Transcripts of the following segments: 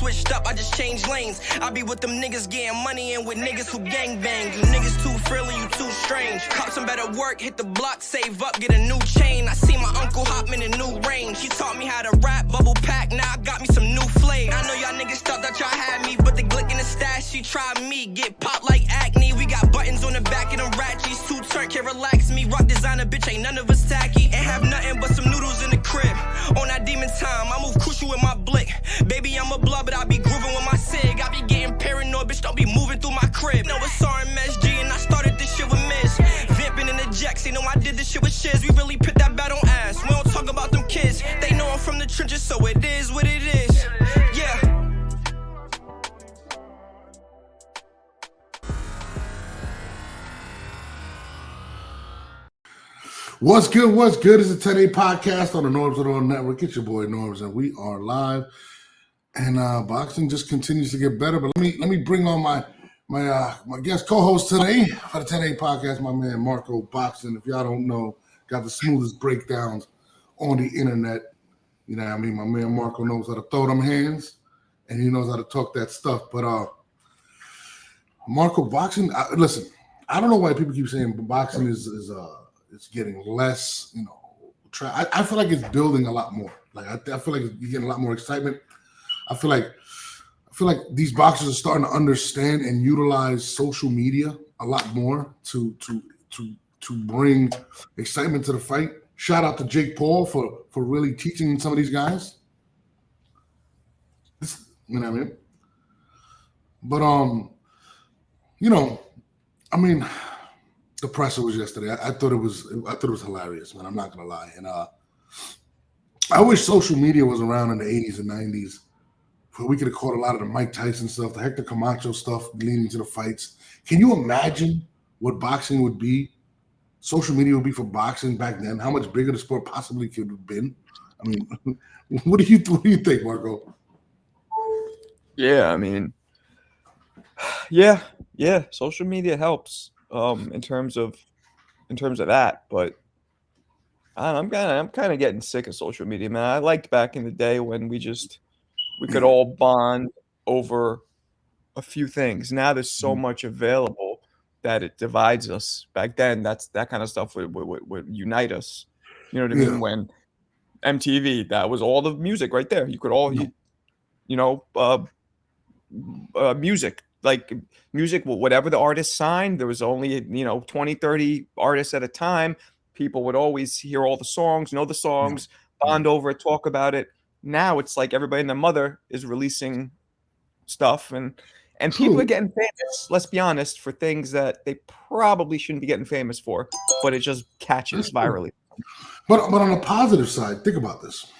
switched up, I just changed lanes. I be with them niggas getting money and with niggas who gang bang. You niggas too frilly, you too strange. Cop some better work, hit the block, save up, get a new chain. I see my uncle hop in a new range. He taught me how to rap, bubble pack, now I got me some new flavor. I know y'all niggas thought that y'all had me, but the glick in the stash, she tried me. Get popped like acne, we got buttons on the back of them ratchets. Two turn can't relax me, rock designer, bitch, ain't none of us tacky. Ain't have nothing but some noodles in the crib. On that demon time, I move crucial with my blick. Baby, I'm a blood, but I be grooving with my sig. I be getting paranoid, bitch, don't be moving through my crib. No, it's RMSG, and I started this shit with Miz. Vamping in the jacks, they know I did this shit with shiz. We really put that bat on ass. We don't talk about them kids. They know I'm from the trenches, so it is what it is. Yeah. What's good? What's good? It's a 10A podcast on the Norbes on Network. It's your boy Norbes, and we are live. And boxing just continues to get better. But let me bring on my guest co-host today for the 10A podcast, my man Marco Boxing. If y'all don't know, got the smoothest breakdowns on the internet. You know what I mean? My man Marco knows how to throw them hands, and he knows how to talk that stuff. But Marco Boxing, listen, I don't know why people keep saying boxing is it's getting less, you know. I feel like it's building a lot more. Like I feel like you're getting a lot more excitement. I feel like these boxers are starting to understand and utilize social media a lot more to bring excitement to the fight. Shout out to Jake Paul for really teaching some of these guys. You know what I mean? But you know, I mean, the presser was yesterday. I thought it was hilarious, man. I'm not gonna lie. And I wish social media was around in the 80s and 90s, where we could have caught a lot of the Mike Tyson stuff, the Hector Camacho stuff leading to the fights. Can you imagine what boxing would be? Social media would be for boxing back then. How much bigger the sport possibly could have been. I mean, what do you think, Marco? Yeah, I mean, yeah. Social media helps. In terms of that, but I'm kind of getting sick of social media, man. I liked back in the day when we could all bond over a few things. Now there's so much available that it divides us. Back then, that kind of stuff would unite us. You know what I mean? When MTV, that was all the music right there. You could all, music. Like music, whatever the artist signed, there was only 20, 30 artists at a time. People would always hear all the songs, know the songs, bond over it, talk about it. Now it's like everybody and their mother is releasing stuff, and people are getting famous, let's be honest, for things that they probably shouldn't be getting famous for, but it just catches virally. But on the positive side, think about this.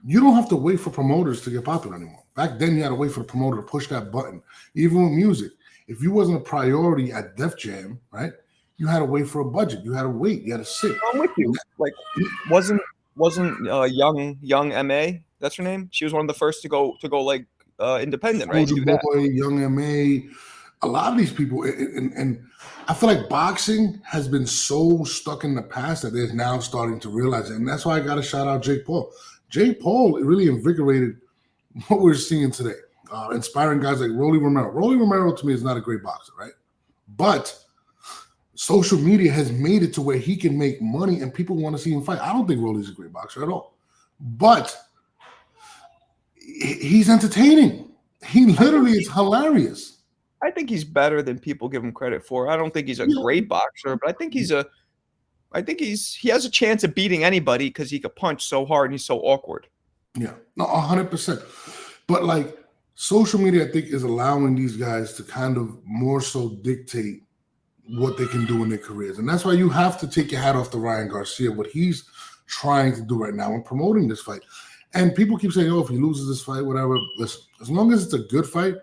You don't have to wait for promoters to get popular anymore. Back then, you had to wait for the promoter to push that button. Even with music, if you wasn't a priority at Def Jam, right, you had to wait for a budget. You had to wait. You had to sit. I'm with you. Like, wasn't young MA? That's her name. She was one of the first to go like independent, right? Soldier Boy, Young MA, a lot of these people, and I feel like boxing has been so stuck in the past that they're now starting to realize it, and that's why I got to shout out Jake Paul. Jake Paul really invigorated what we're seeing today, inspiring guys like Rolly Romero. Rolly Romero, to me, is not a great boxer, right? But social media has made it to where he can make money and people want to see him fight. I don't think Rolly's a great boxer at all. But he's entertaining. He literally is hilarious. I think he's better than people give him credit for. I don't think he's a great boxer, but I think he has a chance of beating anybody because he could punch so hard and he's so awkward. Yeah, no, 100%. But like social media, I think, is allowing these guys to kind of more so dictate what they can do in their careers. And that's why you have to take your hat off to Ryan Garcia, what he's trying to do right now in promoting this fight. And people keep saying, oh, if he loses this fight, whatever. Listen, as long as it's a good fight,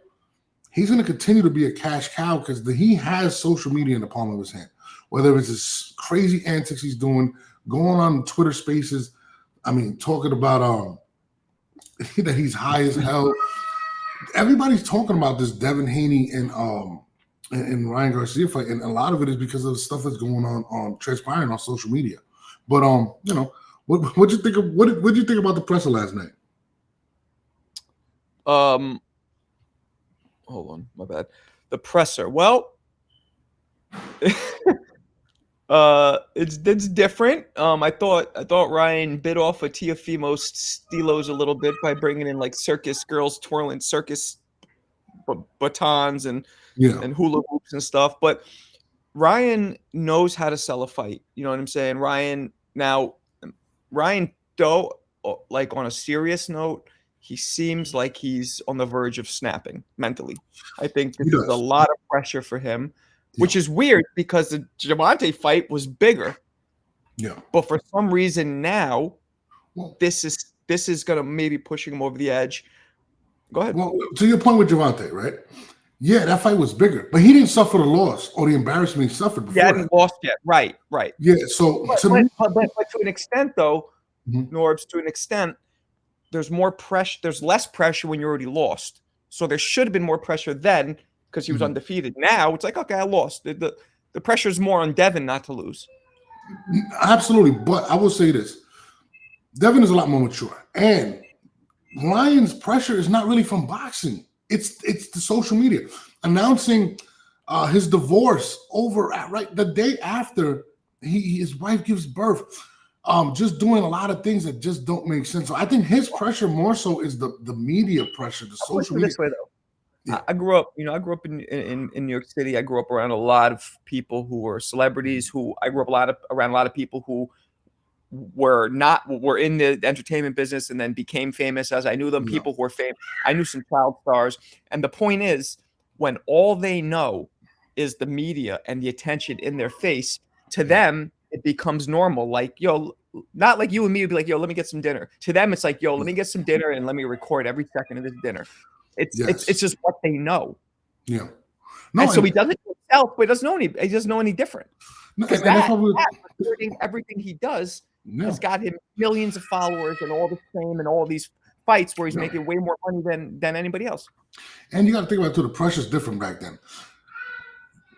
he's going to continue to be a cash cow because he has social media in the palm of his hand. Whether it's this crazy antics he's doing, going on Twitter Spaces, I mean, talking about that he's high as hell. Everybody's talking about this Devin Haney and Ryan Garcia fight, and a lot of it is because of the stuff that's going on transpiring on social media. But what you think of what did you think about the presser last night? Hold on, my bad. The presser. Well, it's different. I thought Ryan bit off of Teofimo's stilos a little bit by bringing in like circus girls twirling circus batons and hula hoops and stuff. But Ryan knows how to sell a fight. You know what I'm saying? Ryan, though, like on a serious note, he seems like he's on the verge of snapping mentally. I think this is a lot of pressure for him, which is weird because the Gervonta fight was bigger. Yeah. But for some reason now, this is gonna maybe pushing him over the edge. Go ahead. Well, to your point with Gervonta, right? Yeah, that fight was bigger, but he didn't suffer the loss or the embarrassment he suffered before. He hadn't lost yet. Right. Yeah, so but to an extent, though, Norbes, to an extent, there's more pressure. There's less pressure when you're already lost. So there should have been more pressure then because he was undefeated. Now it's like, okay, I lost. The pressure is more on Devin not to lose. Absolutely, but I will say this: Devin is a lot more mature, and Ryan's pressure is not really from boxing. It's the social media announcing his divorce over the day after his wife gives birth. Just doing a lot of things that just don't make sense. So I think his pressure more so is the media pressure, the social media. This way though, I grew up in New York City. I grew up around a lot of people who were celebrities. I grew up around a lot of people who were in the entertainment business and then became famous as I knew them. People who were famous. I knew some child stars. And the point is, when all they know is the media and the attention in their face, to them it becomes normal. Like, yo, not like you and me would be like, yo, let me get some dinner. To them, it's like, yo, let me get some dinner and let me record every second of this dinner. It's just what they know. Yeah. No, and so he does it himself, but he doesn't know any different. Because everything he does has got him millions of followers and all this fame and all these fights where he's making way more money than anybody else. And you got to think about it too. The pressure's different back then.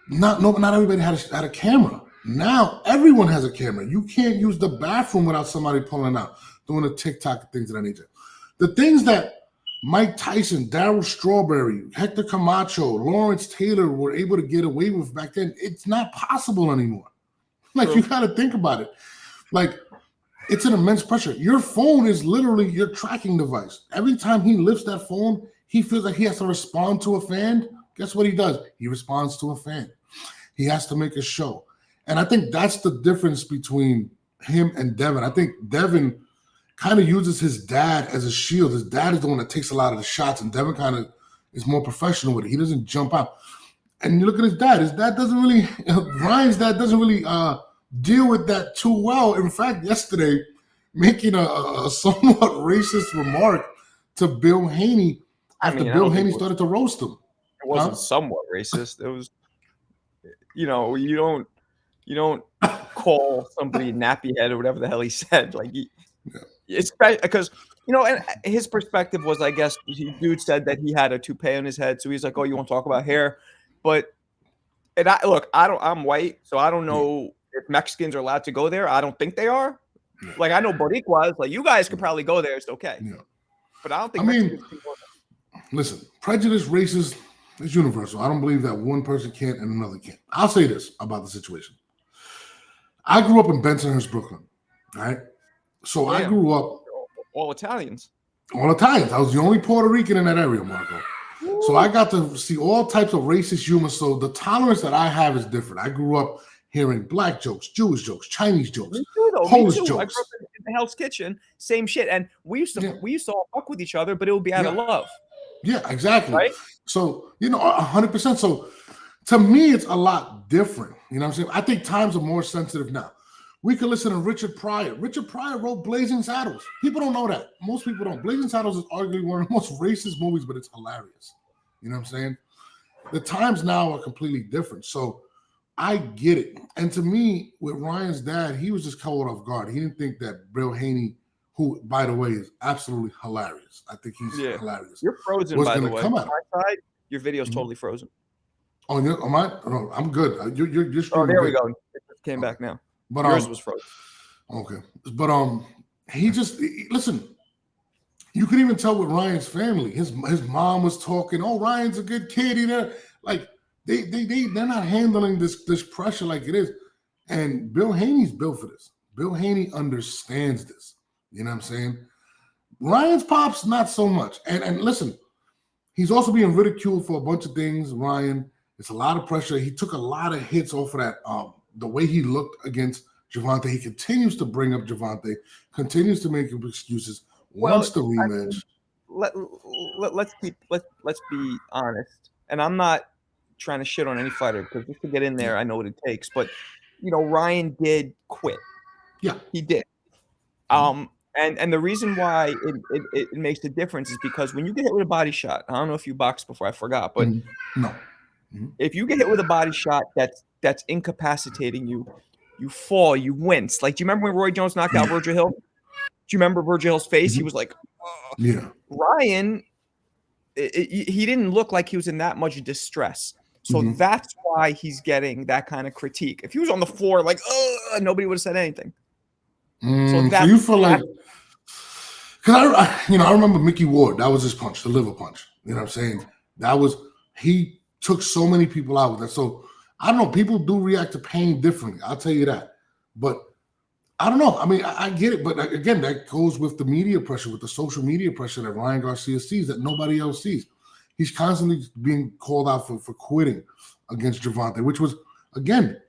Not everybody had a camera. Now everyone has a camera. You can't use the bathroom without somebody pulling out, doing a TikTok and things of that nature. The things that Mike Tyson, Darryl Strawberry, Hector Camacho, Lawrence Taylor were able to get away with back then, it's not possible anymore. Like, you got to think about it. Like, it's an immense pressure. Your phone is literally your tracking device. Every time he lifts that phone, he feels like he has to respond to a fan. Guess what he does? He responds to a fan. He has to make a show. And I think that's the difference between him and Devin. I think Devin kind of uses his dad as a shield. His dad is the one that takes a lot of the shots, and Devin kind of is more professional with it. He doesn't jump out. And you look at his dad. His dad doesn't really, Ryan's dad doesn't really deal with that too well. In fact, yesterday, making a somewhat racist remark to Bill Haney after Bill Haney started to roast him. It wasn't somewhat racist. It was, you don't call somebody nappy head or whatever the hell he said. Like, it's because, and his perspective was, I guess, dude said that he had a toupee on his head. So he's like, oh, you want to talk about hair? But, I'm white, so I don't know if Mexicans are allowed to go there. I don't think they are. Like, I know Boricuas, like, you guys could probably go there. It's okay. Yeah. But I don't think Mexicans can go there. Listen, prejudice, racist, it's universal. I don't believe that one person can't and another can't. I'll say this about the situation. I grew up in Bensonhurst, Brooklyn, right? So I grew up... All Italians. All Italians. I was the only Puerto Rican in that area, Marco. Ooh. So I got to see all types of racist humor. So the tolerance that I have is different. I grew up hearing black jokes, Jewish jokes, Chinese jokes, Polish jokes. I grew up in Hell's Kitchen, same shit. And we used to all fuck with each other, but it would be out of love. Yeah, exactly. Right? So, 100%. So to me, it's a lot different. You know what I'm saying? I think times are more sensitive now. We could listen to Richard Pryor. Richard Pryor wrote Blazing Saddles. People don't know that. Most people don't. Blazing Saddles is arguably one of the most racist movies, but it's hilarious. You know what I'm saying? The times now are completely different. So I get it. And to me, with Ryan's dad, he was just caught off guard. He didn't think that Bill Haney, who, by the way, is absolutely hilarious. I think he's hilarious. You're frozen, by the way. On my side, your video's totally frozen. Oh, on mine? No, I'm good. You're oh, there we go. It just came back now. But yours was frozen. Okay. But listen, You could even tell with Ryan's family. His mom was talking, "Oh, Ryan's a good kid." Like they're not handling this pressure like it is. And Bill Haney's built for this. Bill Haney understands this. You know what I'm saying? Ryan's pops, not so much. And listen, he's also being ridiculed for a bunch of things. Ryan, it's a lot of pressure. He took a lot of hits off of that. The way he looked against Gervonta, he continues to bring up Gervonta, continues to make him excuses. Wants the rematch. Let's be honest. And I'm not trying to shit on any fighter because just to get in there, I know what it takes. But Ryan did quit. Yeah, he did. And the reason why it makes a difference is because when you get hit with a body shot, I don't know if you boxed before, I forgot, but no. If you get hit with a body shot that's incapacitating you, you fall, you wince. Like, do you remember when Roy Jones knocked out Virgil Hill? Do you remember Virgil Hill's face? He was like, oh. Yeah. Ryan, he didn't look like he was in that much distress. So that's why he's getting that kind of critique. If he was on the floor, like, nobody would have said anything. So you feel like, because I remember Mickey Ward. That was his punch, the liver punch. You know what I'm saying? He took so many people out with that. So I don't know. People do react to pain differently. I'll tell you that. But I don't know. I mean, I get it. But again, that goes with the media pressure, with the social media pressure that Ryan Garcia sees that nobody else sees. He's constantly being called out for quitting against Gervonta, which was, again,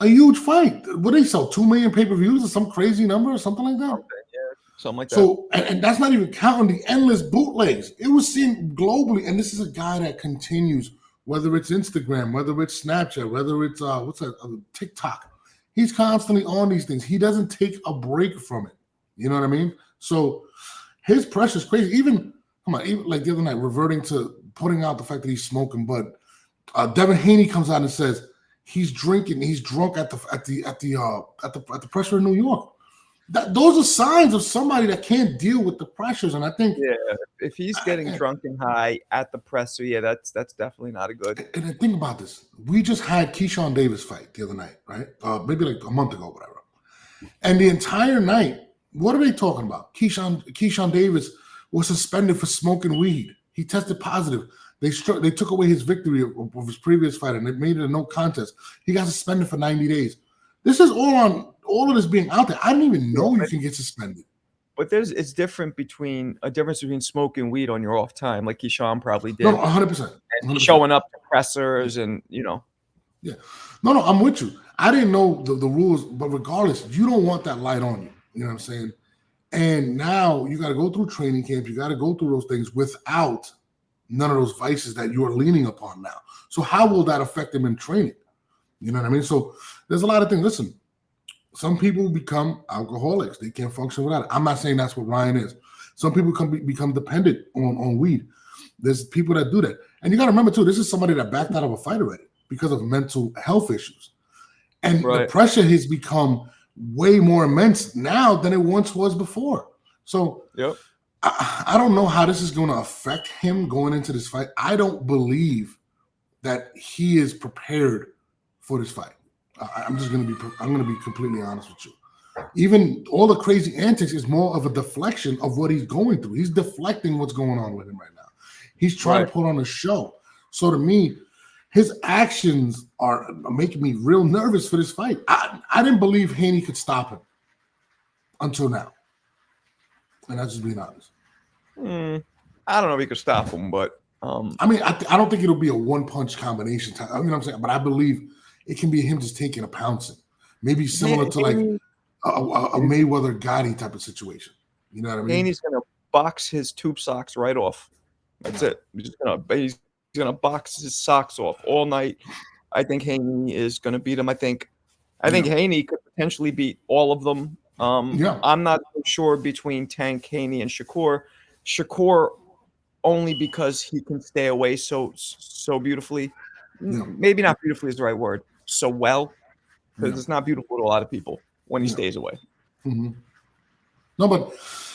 a huge fight. What did they sell? 2 million pay-per-views or some crazy number or something like that? Okay, yeah, something like that. So, and that's not even counting the endless bootlegs. It was seen globally, and this is a guy that continues, whether it's Instagram, whether it's Snapchat, whether it's TikTok. He's constantly on these things. He doesn't take a break from it. You know what I mean? So his pressure is crazy. Even like the other night, reverting to putting out the fact that he's smoking bud. Devin Haney comes out and says he's drinking, he's drunk at the pressure in New York. Those are signs of somebody that can't deal with the pressures. And I think, if he's getting drunk and high at the presser, that's definitely not a good. And think about this: we just had Keyshawn Davis fight the other night, right? Maybe like a month ago, whatever. And the entire night, what are they talking about? Keyshawn Davis was suspended for smoking weed. He tested positive. They took away his victory of his previous fight, and they made it a no contest. He got suspended for 90 days. This is all of this being out there. I didn't even know you can get suspended. But it's difference between smoking weed on your off time, like Keyshawn probably did. No, 100%. And showing up to pressers and, Yeah. No, I'm with you. I didn't know the rules, but regardless, you don't want that light on you. You know what I'm saying? And now you got to go through training camp. You got to go through those things without none of those vices that you're leaning upon now. So how will that affect them in training? You know what I mean? So there's a lot of things. Listen, some people become alcoholics. They can't function without it. I'm not saying that's what Ryan is. Some people become dependent on weed. There's people that do that. And you got to remember, too, this is somebody that backed out of a fight already because of mental health issues. And the pressure has become way more immense now than it once was before. So I don't know how this is going to affect him going into this fight. I don't believe that he is prepared for this fight. I'm going to be completely honest with you. Even all the crazy antics is more of a deflection of what he's going through. He's deflecting what's going on with him right now. He's trying to put on a show. So to me, his actions are making me real nervous for this fight. I didn't believe Haney could stop him until now. And that's just being honest. I don't know if he could stop him, but I mean, I don't think it'll be a one-punch combination. You know what I'm saying? But I believe it can be him just taking a pouncing. Maybe similar to like a Mayweather Gotti type of situation. You know what I mean? Haney's going to box his tube socks right off. That's it. He's going to box his socks off all night. I think Haney is going to beat him. I think Haney could potentially beat all of them. I'm not so sure between Tank, Haney, and Shakur. Shakur only because he can stay away so beautifully. Maybe not beautifully is the right word. So well, because it's not beautiful to a lot of people when he stays away. No, but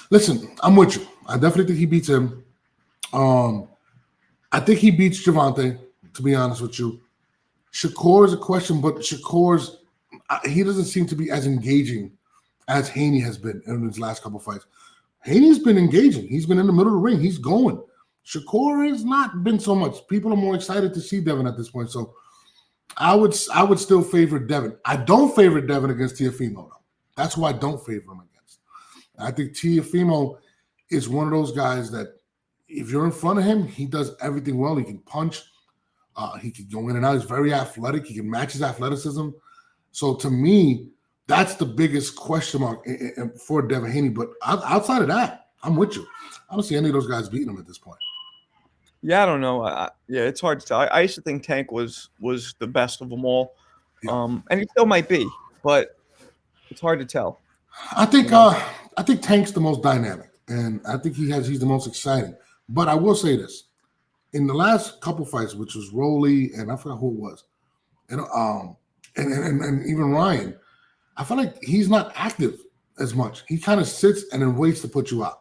listen, I'm with you. I definitely think he beats him. I think he beats Gervonta, to be honest with you. Shakur is a question, but he doesn't seem to be as engaging as Haney has been in his last couple fights. Haney's been engaging. He's been in the middle of the ring. He's going. Shakur has not been so much. People are more excited to see Devin at this point. So I would still favor Devin. I don't favor Devin against Teofimo, though. That's who I don't favor him against. I think Teofimo is one of those guys that if you're in front of him, he does everything well. He can punch. He can go in and out. He's very athletic. He can match his athleticism. So to me, that's the biggest question mark for Devin Haney. But outside of that, I'm with you. I don't see any of those guys beating him at this point. Yeah, I don't know. Yeah, it's hard to tell. I used to think Tank was the best of them all, and he still might be, but it's hard to tell. I think Tank's the most dynamic, and I think he's the most exciting. But I will say this: in the last couple fights, which was Rolly and I forgot who it was, and even Ryan, I feel like he's not active as much. He kind of sits and then waits to put you out.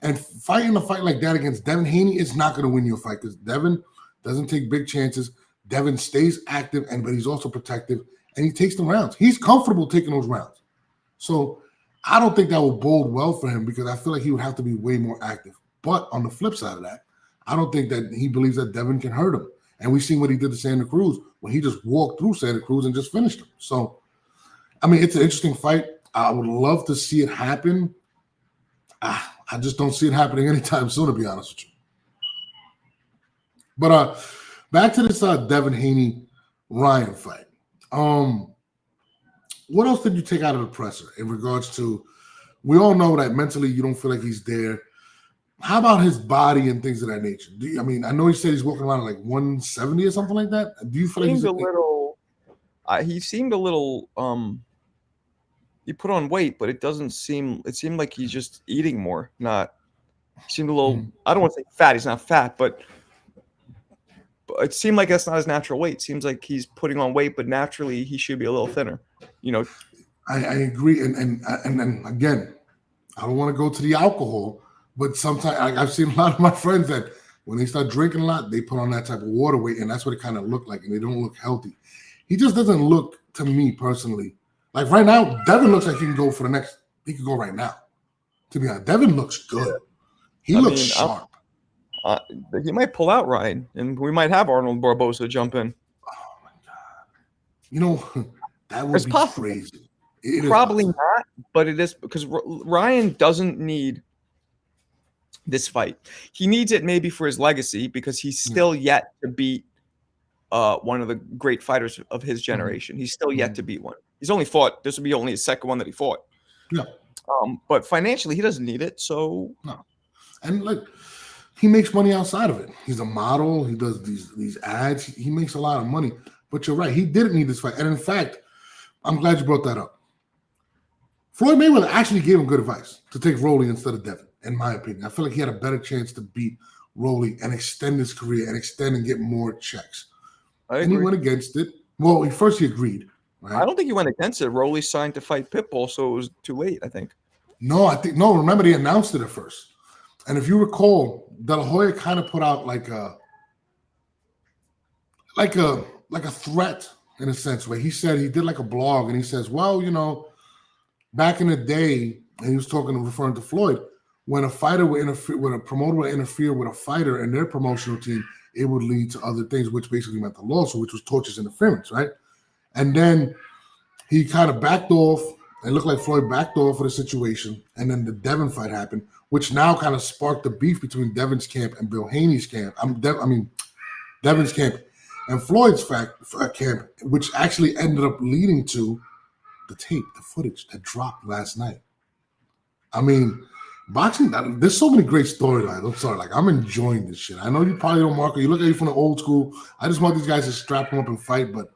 And fighting a fight like that against Devin Haney is not going to win you a fight because Devin doesn't take big chances. Devin stays active, but he's also protective, and he takes the rounds. He's comfortable taking those rounds. So I don't think that will bode well for him because I feel like he would have to be way more active. But on the flip side of that, I don't think that he believes that Devin can hurt him. And we've seen what he did to Santa Cruz when he just walked through Santa Cruz and just finished him. So, I mean, it's an interesting fight. I would love to see it happen. I just don't see it happening anytime soon, to be honest with you. But back to this Devin Haney-Ryan fight. What else did you take out of the presser in regards to, we all know that mentally you don't feel like he's there. How about his body and things of that nature? I know he said he's walking around at like 170 or something like that. Do you feel like he's a little? He seemed a little. He put on weight, but it doesn't seem. It seemed like he's just eating more. He seemed a little. I don't want to say fat. He's not fat, but it seemed like that's not his natural weight. It seems like he's putting on weight, but naturally he should be a little thinner. I agree, and again, I don't want to go to the alcohol, but sometimes I've seen a lot of my friends that when they start drinking a lot, they put on that type of water weight, and that's what it kind of looked like, and they don't look healthy. He just doesn't look, to me personally, like right now. Devin looks like he can go for the next. He could go right now. To be honest, Devin looks good. He looks sharp. He might pull out Ryan, and we might have Arnold Barboza jump in. Oh my God! That would be crazy. Probably not, but it is because Ryan doesn't need this fight. He needs it maybe for his legacy because he's still yet to beat one of the great fighters of his generation. He's still yet to beat one. He's only fought. This will be only his second one that he fought. Yeah. But financially, he doesn't need it. So no. And look, he makes money outside of it. He's a model. He does these ads. He makes a lot of money. But you're right. He didn't need this fight. And in fact, I'm glad you brought that up. Floyd Mayweather actually gave him good advice to take Rolly instead of Devin, in my opinion. I feel like he had a better chance to beat Rolly and extend his career and extend and get more checks. And he went against it. Well, he agreed. Right? I don't think he went against it. Rolly signed to fight Pitbull, so it was too late, I think. No, remember they announced it at first. And if you recall, De La Hoya kind of put out like a threat in a sense, where he said he did like a blog and he says, well, back in the day, and he was referring to Floyd, when a fighter would interfere, when a promoter would interfere with a fighter and their promotional team, it would lead to other things, which basically meant the lawsuit, which was tortious interference, right? And then he kind of backed off. It looked like Floyd backed off of the situation, and then the Devin fight happened, which now kind of sparked the beef between Devin's camp and Bill Haney's camp. Devin's camp and Floyd's camp, which actually ended up leading to the tape, the footage that dropped last night. I mean, boxing, there's so many great storylines. I'm sorry, I'm enjoying this shit. I know you probably don't, Marco. You look at you from the old school. I just want these guys to strap them up and fight, but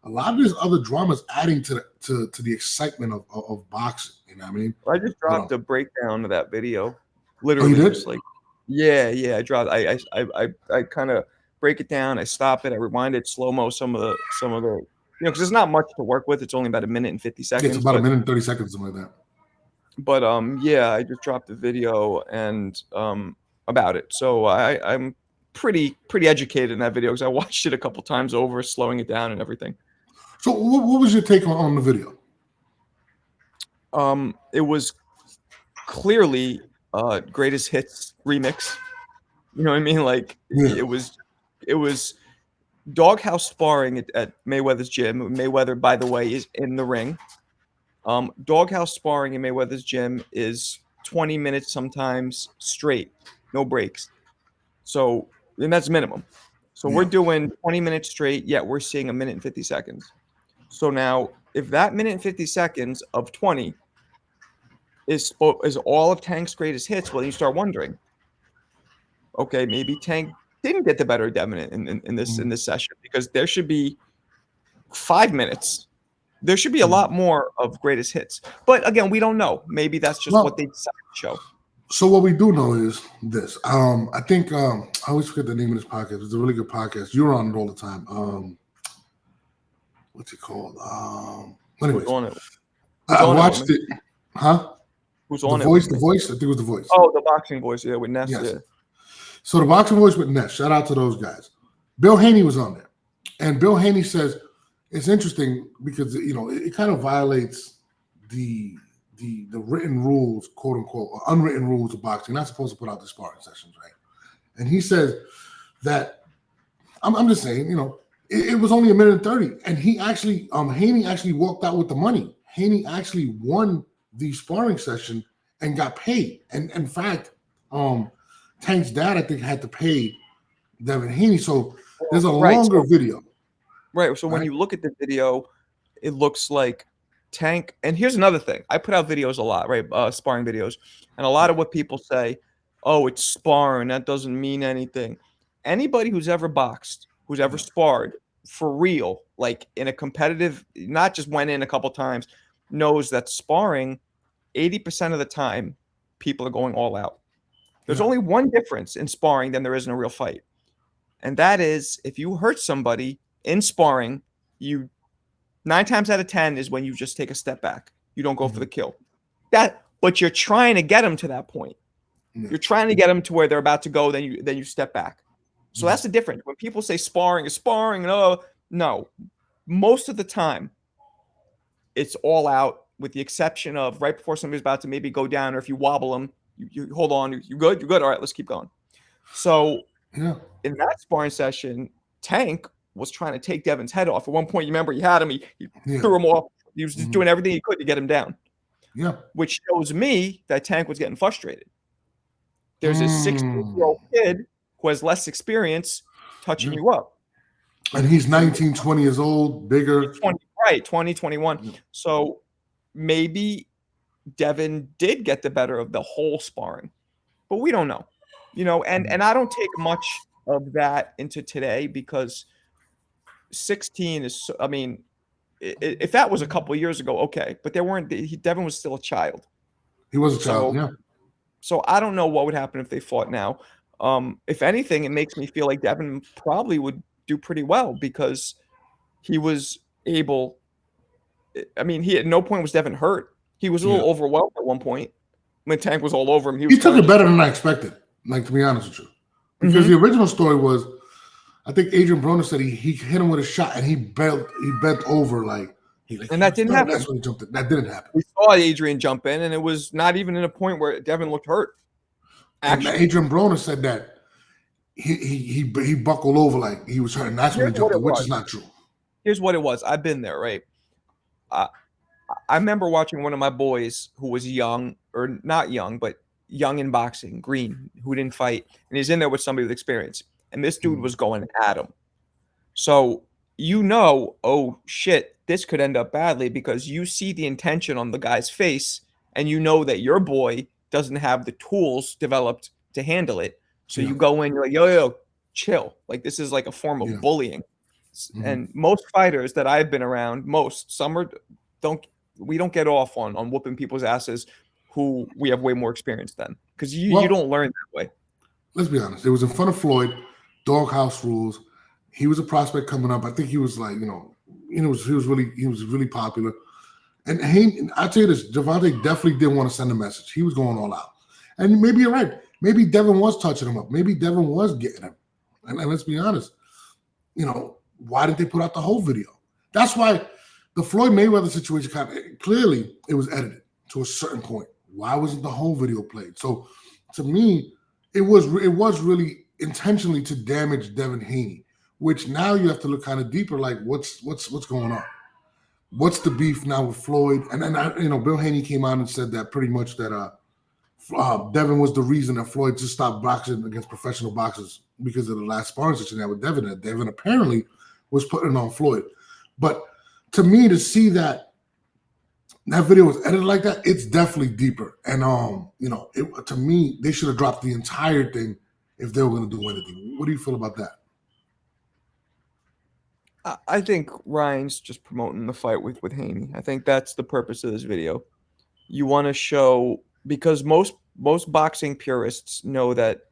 a lot of these other dramas adding to the excitement of boxing. You know what I mean? I just dropped a breakdown of that video. Literally, just I dropped. I kind of break it down. I stop it. I rewind it, slow mo some of the because there's not much to work with. It's only about a minute and 50 seconds. It's about a minute and 30 seconds, something like that. But I just dropped the video and about it. So I'm pretty educated in that video because I watched it a couple times over, slowing it down and everything. So what was your take on the video? It was clearly greatest hits remix. You know what I mean? Like Yeah. it was doghouse sparring at Mayweather's gym. Mayweather, by the way, is in the ring. Doghouse sparring in Mayweather's gym is 20 minutes sometimes straight, no breaks. So, and that's minimum. So we're doing 20 minutes straight, yet we're seeing a minute and 50 seconds. So now, if that minute and 50 seconds of 20 is all of Tank's greatest hits, well, then you start wondering, okay, maybe Tank didn't get the better of Devin in this session, because there should be 5 minutes. There should be a lot more of greatest hits. But again, we don't know. Maybe that's just what they decided to show. So what we do know is this. I think I always forget the name of this podcast. It's a really good podcast. You're on it all the time. What's it called? Anyways, on it? I watched it. Huh? Who's on the it? Voice. The Voice. I think it was The Voice. Oh, the Boxing Voice. Yeah, with Ness. Yes. Yeah. So the Boxing Voice with Ness. Shout out to those guys. Bill Haney was on there, and Bill Haney says it's interesting because it kind of violates the written rules, quote unquote, or unwritten rules of boxing. You're not supposed to put out the sparring sessions, right? And he says that I'm just saying, it was only a minute and 30, and he actually Haney actually walked out with the money. Haney actually won the sparring session and got paid. And in fact, Tank's dad, I think, had to pay Devin Haney. So there's a longer video. Right. So when you look at the video, it looks like Tank. And here's another thing. I put out videos a lot, right? Sparring videos. And a lot of what people say, oh, it's sparring. That doesn't mean anything. Anybody who's ever boxed, who's ever sparred for real, like in a competitive, not just went in a couple times, knows that sparring, 80% of the time, people are going all out. There's only one difference in sparring than there is in a real fight. And that is, if you hurt somebody in sparring, 9 times out of 10 is when you just take a step back. You don't go for the kill. But you're trying to get them to that point. You're trying to get them to where they're about to go, then you step back. So that's the difference. When people say sparring is sparring, no. Most of the time, it's all out, with the exception of right before somebody's about to maybe go down, or if you wobble them, you hold on, you good? You're good? All right, let's keep going. So in that sparring session, Tank was trying to take Devin's head off. At one point, you remember, he had him, he threw him off. He was just doing everything he could to get him down. Yeah. Which shows me that Tank was getting frustrated. There's a 16-year-old kid who has less experience touching you up. And he's 19, 20 years old, bigger. 20, 21. So maybe Devin did get the better of the whole sparring, but we don't know, and I don't take much of that into today, because 16 is, if that was a couple of years ago, okay, but Devin was still a child. He was a child, So I don't know what would happen if they fought now. If anything, it makes me feel like Devin probably would do pretty well, because he was able, he at no point was Devin hurt. He was a little overwhelmed at one point when Tank was all over him. He took it better than I expected, to be honest with you. Because the original story was, I think Adrian Broner said he hit him with a shot and he bent over and that didn't happen. That's when he jumped in. That didn't happen. We saw Adrian jump in, and it was not even in a point where Devin looked hurt. And Adrian Broner said that he buckled over like he was hurt, and that's when he jumped in, which is not true. Here's what it was. I've been there, right? I remember watching one of my boys who was young, or not young, but young in boxing, Green, who didn't fight, and he's in there with somebody with experience. And this dude was going at him. So oh shit, this could end up badly, because you see the intention on the guy's face, and you know that your boy doesn't have the tools developed to handle it. So you go in, you're like, yo, chill. Like, this is like a form of bullying. And most fighters that I've been around, we don't get off on whooping people's asses who we have way more experience than, because you don't learn that way. Let's be honest. It was in front of Floyd, doghouse rules. He was a prospect coming up. I think he was like, he was really popular. And I'll tell you this, Gervonta definitely didn't want to send a message. He was going all out. And maybe you're right. Maybe Devin was touching him up. Maybe Devin was getting him. And let's be honest, why didn't they put out the whole video? That's why the Floyd Mayweather situation clearly it was edited to a certain point. Why wasn't the whole video played? So to me, it was really intentionally to damage Devin Haney, which now you have to look kind of deeper, like what's going on? What's the beef now with Floyd? And then Bill Haney came out and said that pretty much that Devin was the reason that Floyd just stopped boxing against professional boxers because of the last sparring session that with Devin. That Devin apparently was putting on Floyd. But to me, to see that video was edited like that, it's definitely deeper. And to me, they should have dropped the entire thing if they were going to do anything. What do you feel about that? I think Ryan's just promoting the fight with Haney. I think that's the purpose of this video. You want to show, because most boxing purists know that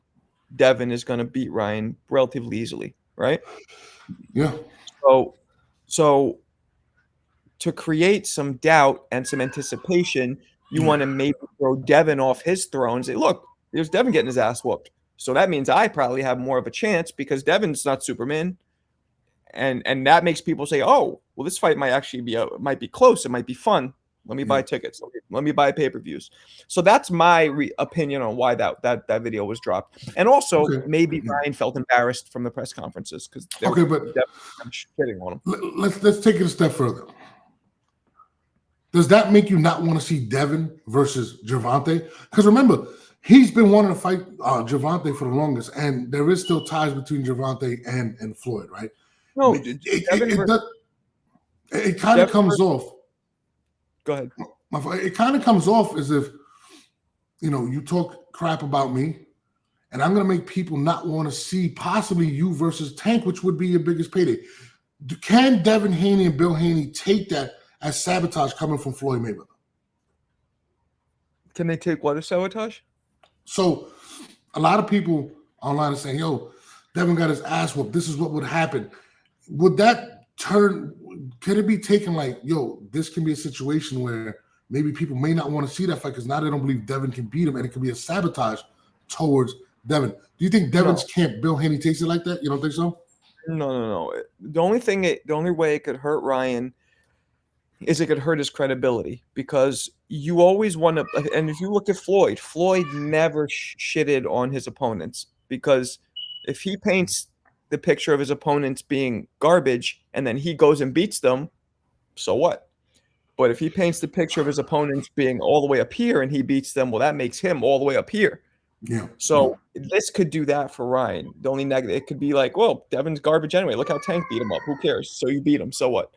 Devin is going to beat Ryan relatively easily, right? Yeah. So to create some doubt and some anticipation, you want to maybe throw Devin off his throne and say, look, there's Devin getting his ass whooped. So that means I probably have more of a chance because Devin's not Superman. And that makes people say, oh, well, this fight might actually might be close. It might be fun. Let me buy tickets. Let me buy pay-per-views. So that's my opinion on why that video was dropped. And also, maybe Ryan felt embarrassed from the press conferences because but shitting on him. Let's take it a step further. Does that make you not want to see Devin versus Gervonta? Because remember, he's been wanting to fight Gervonta for the longest, and there is still ties between Gervonta and Floyd, right? No, it kind of comes off. Go ahead. It kind of comes off as if, you talk crap about me, and I'm going to make people not want to see possibly you versus Tank, which would be your biggest payday. Can Devin Haney and Bill Haney take that as sabotage coming from Floyd Mayweather? Can they take what as sabotage? So a lot of people online are saying, yo, Devin got his ass whooped. This is what would happen. Would that could it be taken like, yo, this can be a situation where maybe people may not want to see that fight because now they don't believe Devin can beat him, and it could be a sabotage towards Devin. Do you think Devin's camp, Bill Haney, takes it like that? You don't think so? No. The only way it could hurt Ryan is it could hurt his credibility, because you always want to. And if you look at Floyd never shitted on his opponents, because if he paints the picture of his opponents being garbage and then he goes and beats them, so what? But if he paints the picture of his opponents being all the way up here and he beats them, well, that makes him all the way up here. Yeah. So this could do that for Ryan. The only negative, it could be like, well, Devin's garbage anyway. Look how Tank beat him up. Who cares? So you beat him. So what?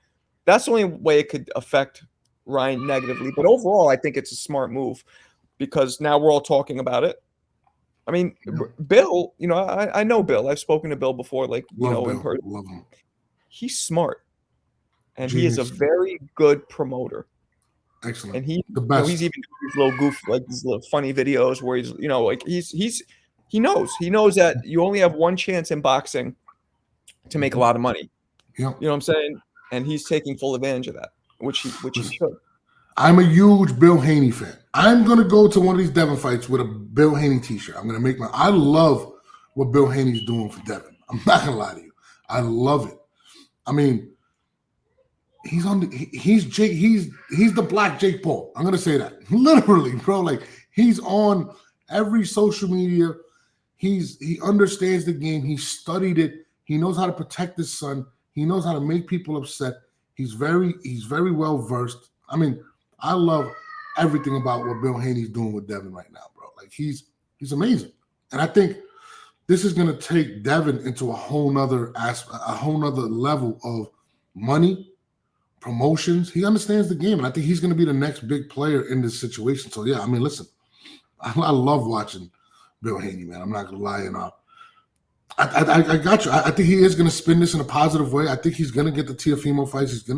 That's the only way it could affect Ryan negatively. But overall, I think it's a smart move because now we're all talking about it. I mean, Bill, I know Bill. I've spoken to Bill before, in person. Love him. He's smart. And he is a very good promoter. Excellent. And the best. He's even doing these little goof, like these little funny videos where he knows that you only have one chance in boxing to make a lot of money. Yeah. You know what I'm saying? And he's taking full advantage of that, which he should. I'm a huge Bill Haney fan. I'm going to go to one of these Devin fights with a Bill Haney t-shirt. I'm going to make I love what Bill Haney's doing for Devin. I'm not going to lie to you. I love it. I mean, he's the black Jake Paul. I'm going to say that. Literally, bro. Like, he's on every social media. He understands the game. He studied it. He knows how to protect his son. He knows how to make people upset. He's very well versed. I mean, I love everything about what Bill Haney's doing with Devin right now, bro. Like, he's amazing. And I think this is going to take Devin into a whole nother level of money, promotions. He understands the game, and I think he's going to be the next big player in this situation. So, yeah, I mean, listen, I love watching Bill Haney, man. I'm not going to lie. And I got you. I think he is going to spin this in a positive way. I think he's going to get the Teofimo fights.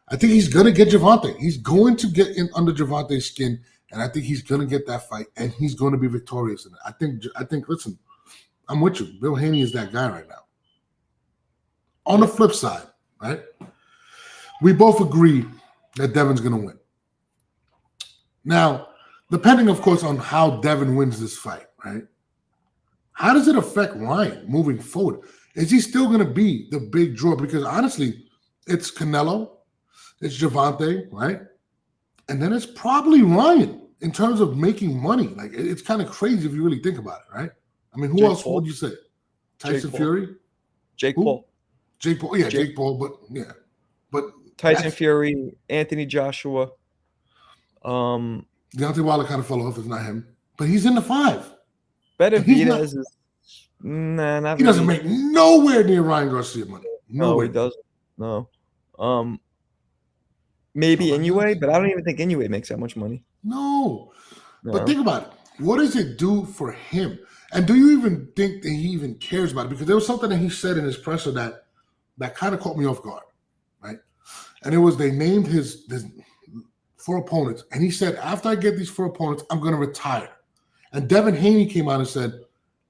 I think he's going to get Gervonta. He's going to get in under Gervonta's skin, and I think he's going to get that fight, and he's going to be victorious in it. I think. Listen, I'm with you. Bill Haney is that guy right now. On the flip side, right, we both agree that Devin's going to win. Now, depending, of course, on how Devin wins this fight, right, how does it affect Ryan moving forward? Is he still going to be the big draw? Because, honestly, it's Canelo. It's Gervonta, right? And then it's probably Ryan. in terms of making money, like it's kind of crazy if you really think about it, right? I mean, who Jake else Paul. would you say? Tyson Paul. Fury? Jake Who? Paul. Jake Paul. Yeah, Jake Paul, but Tyson Fury, Anthony Joshua. Deontay Wilder kind of fell off. It's not him, but he's in the 5. Benavidez is not he really. doesn't make nowhere near Ryan Garcia money. No, he doesn't. No. Maybe Inoue, but I don't even think Inoue makes that much money. No. But think about it. What does it do for him? And do you even think that he even cares about it? Because there was something that he said in his presser that kind of caught me off guard, right? And it was they named his 4 opponents, and he said, after I get these 4 opponents, I'm going to retire. And Devin Haney came out and said,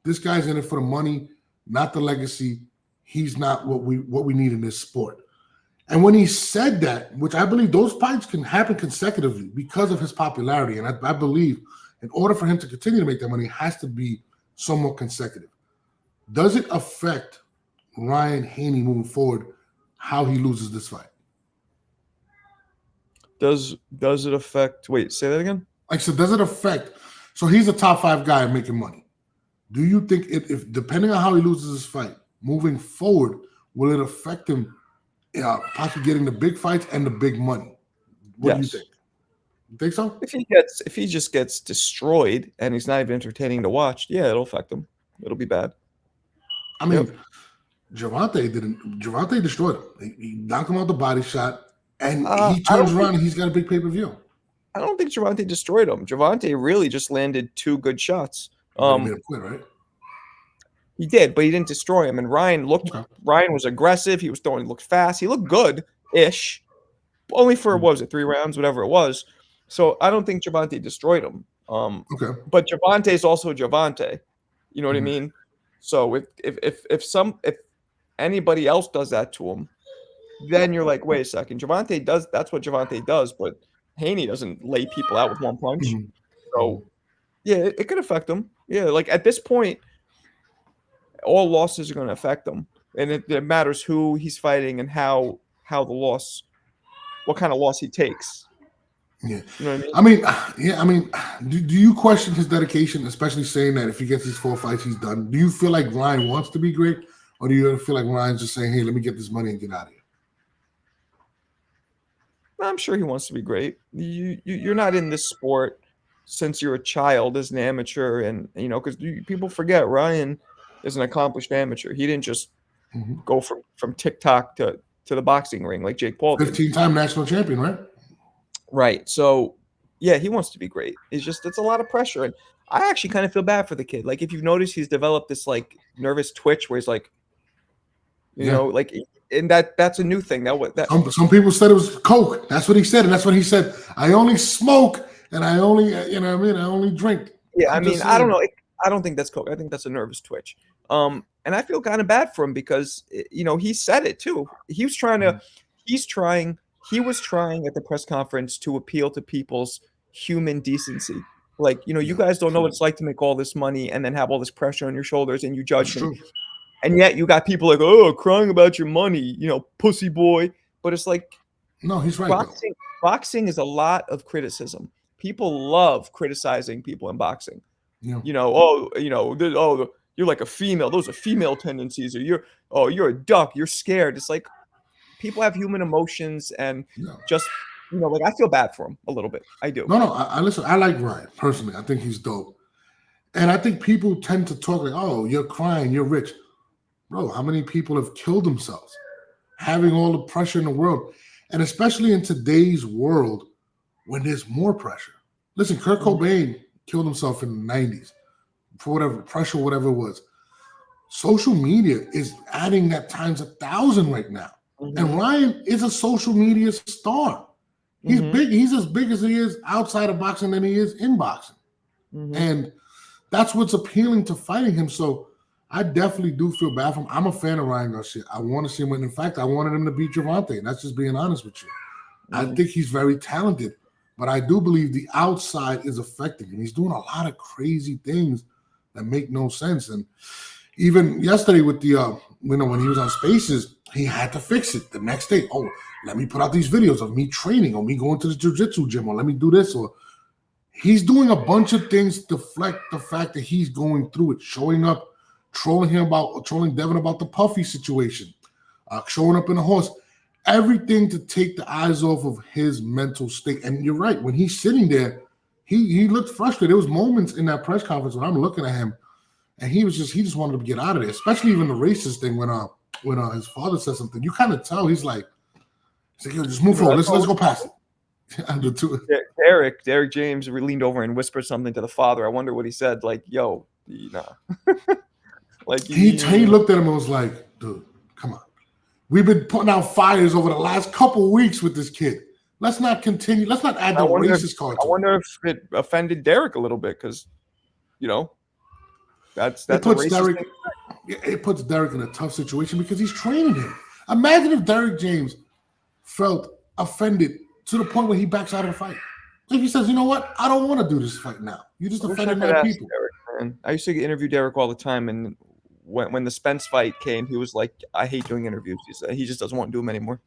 this guy's in it for the money, not the legacy. He's not what we need in this sport. And when he said that, which I believe those fights can happen consecutively because of his popularity, and I believe in order for him to continue to make that money, it has to be somewhat consecutive. Does it affect Ryan Haney moving forward, how he loses this fight? Does it affect? Wait, say that again. Like, so does it affect? So he's a top 5 guy making money. Do you think if depending on how he loses this fight, moving forward, will it affect him possibly getting the big fights and the big money? What do you think? You think so? If he just gets destroyed and he's not even entertaining to watch, yeah, it'll affect him. It'll be bad. I mean, Gervonta destroyed him. He knocked him out the body shot, and he turns around and he's got a big pay-per-view. I don't think Gervonta destroyed him. Gervonta really just landed 2 good shots. He made him quit, right? He did, but he didn't destroy him. And Ryan was aggressive. He looked fast. He looked good-ish. Only for, what was it, 3 rounds, whatever it was. So I don't think Gervonta destroyed him. But Gervonta is also Gervonta. You know what I mean? So if anybody else does that to him, then you're like, wait a second. That's what Gervonta does, but Haney doesn't lay people out with 1 punch. So yeah, it could affect him. Yeah, like at this point, all losses are going to affect him, and it matters who he's fighting and how the loss, what kind of loss he takes. Yeah, you know what I mean? I mean, do you question his dedication, especially saying that if he gets these 4 fights, he's done? Do you feel like Ryan wants to be great, or do you feel like Ryan's just saying, "Hey, let me get this money and get out of here"? I'm sure he wants to be great. You're not in this sport since you're a child as an amateur, and because people forget Ryan is an accomplished amateur. He didn't just go from TikTok to the boxing ring like Jake Paul did. 15-time national champion, right? Right. So, yeah, he wants to be great. It's a lot of pressure. And I actually kind of feel bad for the kid. Like, if you've noticed, he's developed this, like, nervous twitch where he's like, you know, like, and that's a new thing. Some people said it was coke. That's what he said. And that's what he said. I only smoke and I only, I only drink. Yeah, I don't know. I don't think that's coke. I think that's a nervous twitch. And I feel kind of bad for him because, he said it too. He was trying at the press conference to appeal to people's human decency. Like, you guys don't know what it's like to make all this money and then have all this pressure on your shoulders and you judge them. And yet you got people like, oh, crying about your money, pussy boy. But it's like, no, he's right. Boxing is a lot of criticism. People love criticizing people in boxing. Yeah. You're like a female. Those are female tendencies. Or you're a duck. You're scared. It's like people have human emotions and just, like I feel bad for him a little bit. I do. No, I listen. I like Ryan personally. I think he's dope. And I think people tend to talk like, oh, you're crying, you're rich. Bro, how many people have killed themselves having all the pressure in the world? And especially in today's world when there's more pressure. Listen, Kurt Cobain killed himself in the 90s for whatever pressure, whatever it was. Social media is adding that times 1,000 right now. And Ryan is a social media star. He's big. He's as big as he is outside of boxing than he is in boxing. And that's what's appealing to fighting him. So I definitely do feel bad for him. I'm a fan of Ryan Garcia. I want to see him win. In fact, I wanted him to beat Gervonta, and that's just being honest with you. I think he's very talented, but I do believe the outside is affecting him. He's doing a lot of crazy things that make no sense. And even yesterday with the, when he was on Spaces, he had to fix it the next day. Oh, let me put out these videos of me training or me going to the jiu-jitsu gym or let me do this. Or He's doing a bunch of things to deflect the fact that he's going through it, showing up, trolling Devin about the Puffy situation, showing up in the horse, everything to take the eyes off of his mental state. And you're right, when he's sitting there, he looked frustrated. There was moments in that press conference when I'm looking at him, and he just wanted to get out of there, especially even the racist thing when his father said something. You kind of tell he's like, yo, just move forward. Let's go past it. Derrick James leaned over and whispered something to the father. I wonder what he said. Like, yo, nah. Like he looked at him and was like, dude, come on. We've been putting out fires over the last couple weeks with this kid. Let's not continue. Let's not add the racist card. I wonder if it offended Derrick a little bit because, that's it puts Derrick. It puts Derrick in a tough situation because he's training him. Imagine if Derrick James felt offended to the point where he backs out of the fight. If he says, you know what, I don't want to do this fight now. You just offended my people. Derrick, man. I used to interview Derrick all the time, and when the Spence fight came, he was like, I hate doing interviews. He just doesn't want to do them anymore.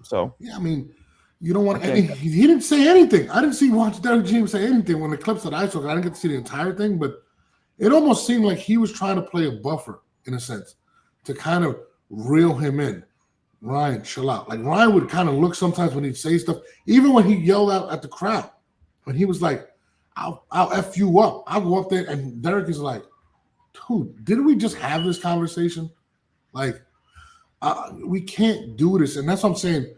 So yeah, I mean, you don't want any. He didn't say anything. I didn't watch Derrick James say anything when the clips that I saw. I didn't get to see the entire thing, but it almost seemed like he was trying to play a buffer in a sense to kind of reel him in. Ryan, chill out. Like Ryan would kind of look sometimes when he'd say stuff, even when he yelled out at the crowd, when he was like, I'll F you up. I'll go up there. And Derrick is like, dude, didn't we just have this conversation? Like, we can't do this. And that's what I'm saying.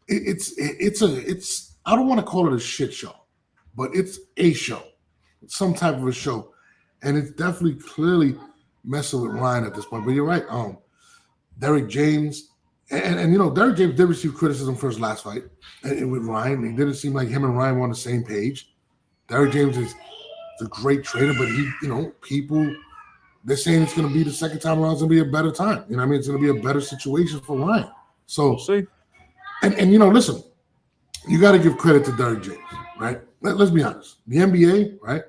It's I don't want to call it a shit show, but it's a show, some type of a show. And it's definitely clearly messing with Ryan at this point. But you're right. Derrick James, and Derrick James did receive criticism for his last fight with Ryan. It didn't seem like him and Ryan were on the same page. Derrick James is a great trainer, but people, they're saying it's going to be the second time around, it's going to be a better time. You know what I mean? It's going to be a better situation for Ryan. So, we'll see. And listen, you got to give credit to Derrick James, right? Let's be honest. The NBA, right?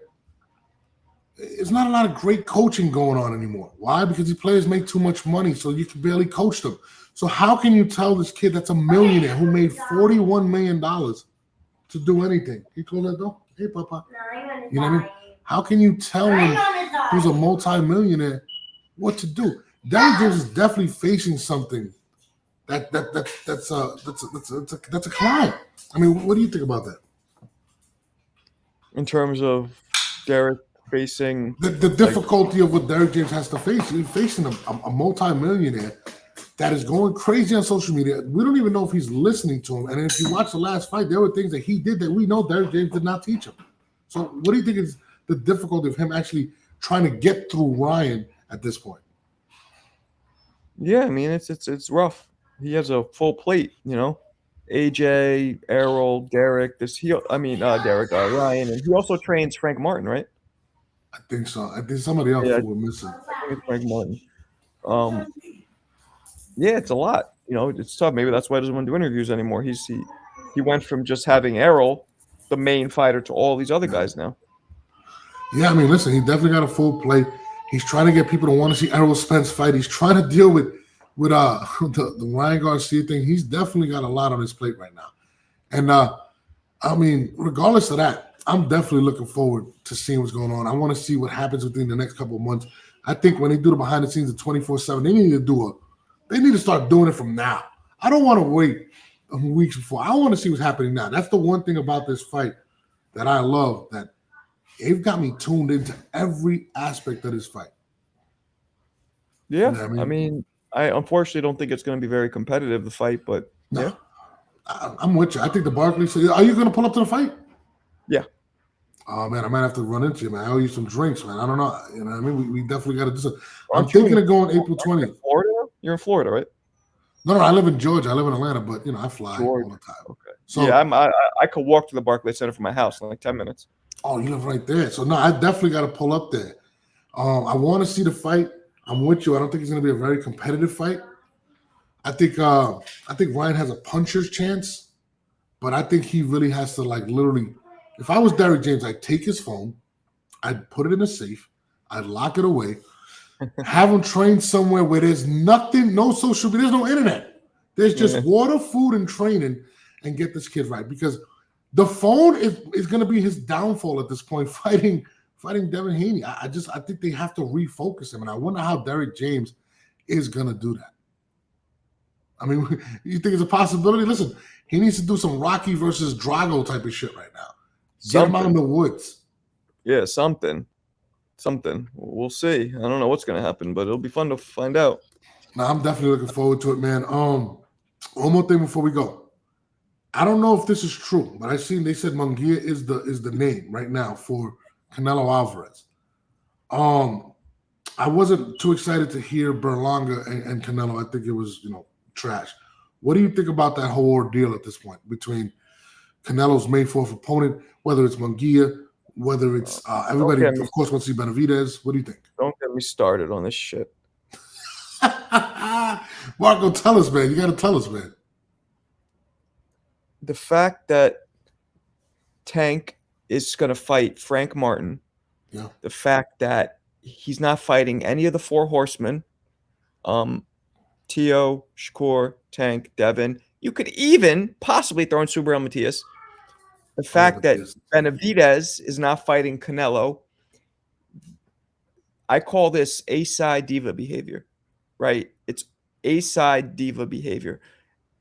It's not a lot of great coaching going on anymore. Why? Because the players make too much money, so you can barely coach them. So how can you tell this kid that's a millionaire who made $41 million to do anything? He closed that door? Hey, Papa. You know what I mean? How can you tell him who's a multi-millionaire what to do? Derrick James is definitely facing something that's a crime. I mean, what do you think about that? In terms of Derrick facing the difficulty of what Derrick James has to face. He's facing a multi-millionaire that is going crazy on social media. We don't even know if he's listening to him. And if you watch the last fight, there were things that he did that we know Derrick James did not teach him. So what do you think is the difficulty of him actually trying to get through Ryan at this point? Yeah, I mean, it's rough. He has a full plate, AJ, Errol, Derrick, Derrick, Ryan, and he also trains Frank Martin, right? I think so. I think somebody else were missing. I think it's Frank Martin. Yeah, it's a lot. It's tough. Maybe that's why he doesn't want to do interviews anymore. He went from just having Errol, the main fighter, to all these other guys now. Yeah, I mean, listen, he definitely got a full plate. He's trying to get people to want to see Errol Spence fight. He's trying to deal with the Ryan Garcia thing. He's definitely got a lot on his plate right now. And I mean, regardless of that, I'm definitely looking forward to seeing what's going on. I want to see what happens within the next couple of months. I think when they do the behind the scenes of 24/7, they need to start doing it from now. I don't want to wait weeks before. I want to see what's happening now. That's the one thing about this fight that I love, that they've got me tuned into every aspect of this fight. Yeah, you know I mean, I unfortunately don't think it's going to be very competitive, the fight, but no, yeah. I'm with you. I think the Barclays. Are you going to pull up to the fight? Yeah. Oh, man, I might have to run into you, man. I owe you some drinks, man. I don't know. You know what I mean? We definitely got to do something. I'm thinking of going April 20th. Florida? You're in Florida, right? No, I live in Georgia. I live in Atlanta, but, I fly all the time. Okay. So yeah, I could walk to the Barclays Center from my house in like 10 minutes. Oh, you live right there. So, no, I definitely got to pull up there. I want to see the fight. I'm with you. I don't think it's going to be a very competitive fight. I think Ryan has a puncher's chance, but I think he really has to, literally – if I was Derrick James, I'd take his phone, I'd put it in a safe, I'd lock it away, have him train somewhere where there's nothing, no social media, there's no internet. There's just water, food, and training, and get this kid right. Because The phone is going to be his downfall at this point, fighting Devin Haney. I think they have to refocus him, and I wonder how Derrick James is going to do that. I mean, you think it's a possibility? Listen, he needs to do some Rocky versus Drago type of shit right now. Get him out in the woods. Yeah, something. We'll see. I don't know what's going to happen, but it'll be fun to find out. Now, I'm definitely looking forward to it, man. One more thing before we go. I don't know if this is true, but they said Munguia is the name right now for Canelo Alvarez. I wasn't too excited to hear Berlanga and Canelo. I think it was, trash. What do you think about that whole ordeal at this point between Canelo's May 4th opponent, whether it's Munguia, whether it's everybody, of course, wants to see Benavidez? What do you think? Don't get me started on this shit. Marco, tell us, man. You got to tell us, man. The fact that Tank is going to fight Frank Martin, the fact that he's not fighting any of the four horsemen, Tio, Shakur, Tank, Devin. You could even possibly throw in Subriel Matias. The fact that Benavidez is not fighting Canelo, I call this A-side diva behavior, right? It's A-side diva behavior.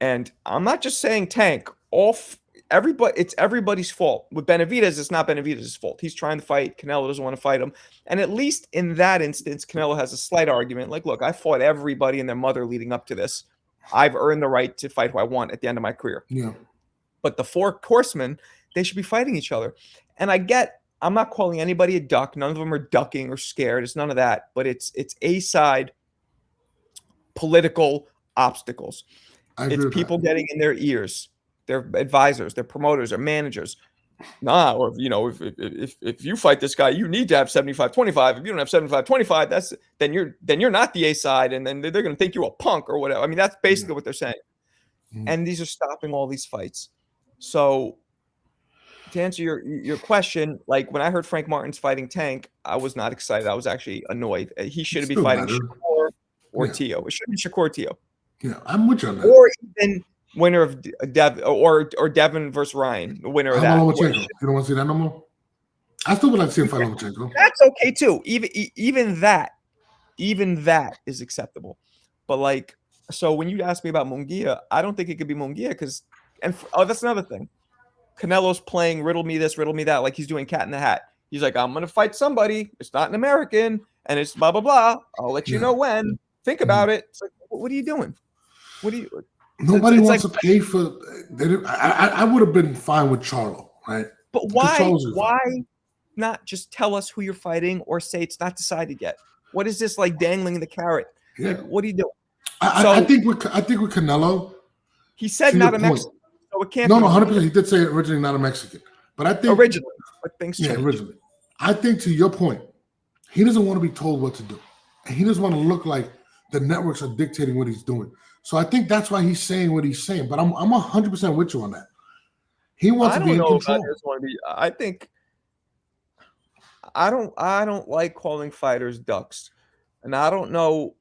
And I'm not just saying Tank. It's everybody's fault. With Benavidez, it's not Benavidez's fault. He's trying to fight. Canelo doesn't want to fight him. And at least in that instance, Canelo has a slight argument. Like, look, I fought everybody and their mother leading up to this. I've earned the right to fight who I want at the end of my career. Yeah. But the four horsemen, they should be fighting each other. And I'm not calling anybody a duck. None of them are ducking or scared. It's none of that. But it's A-side political obstacles. It's people getting in their ears. Their advisors, their promoters, their managers. Or if you fight this guy, you need to have 75-25. If you don't have 75-25, then you're not the A side, and then they're going to think you're a punk or whatever. I mean, that's basically what they're saying. Mm-hmm. And these are stopping all these fights. So to answer your question, like when I heard Frank Martin's fighting Tank, I was not excited. I was actually annoyed. He should be fighting Shakur or Tio. It should be Shakur Tio. Yeah, I'm with you on that. Or even winner of Devin or Devin versus Ryan, the winner of that. You don't want to see that no more? I still would like to see him fight Lomachenko. That's okay too. Even that is acceptable. But like, so when you ask me about Munguia, I don't think it could be Munguia because, that's another thing. Canelo's playing riddle me this, riddle me that, like he's doing cat in the hat. He's like, I'm gonna fight somebody. It's not an American, and it's blah blah blah. I'll let you know when. Think about it. It's like, what are you doing? What do you? Nobody wants to pay for. I would have been fine with Charlo, right? But why not just tell us who you're fighting or say it's not decided yet? What is this like dangling the carrot? Yeah. Like, what are you doing? I think with Canelo, he said not a Mexican, so it can't. No, 100%. He did say originally not a Mexican, but I think originally, but things change. Yeah, originally. I think to your point, he doesn't want to be told what to do, and he doesn't want to look like the networks are dictating what he's doing. So I think that's why he's saying what he's saying. But I'm 100% with you on that. He wants to be in control. I think I don't like calling fighters ducks, and I don't know.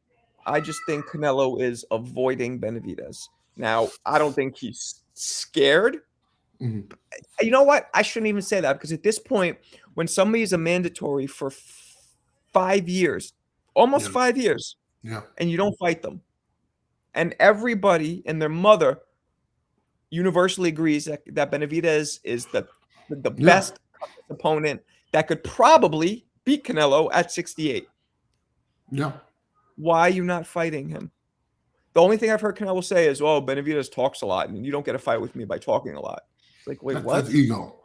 I just think Canelo is avoiding Benavidez. Now, I don't think he's scared. Mm-hmm. You know what? I shouldn't even say that because at this point, when somebody is a mandatory for 5 years, almost 5 years, and you don't fight them, and everybody and their mother universally agrees that Benavidez is the best opponent that could probably beat Canelo at 68. Yeah. Why are you not fighting him? The only thing I've heard Canelo say is, "Oh, Benavidez talks a lot, and you don't get a fight with me by talking a lot." It's like, wait, what? That's ego.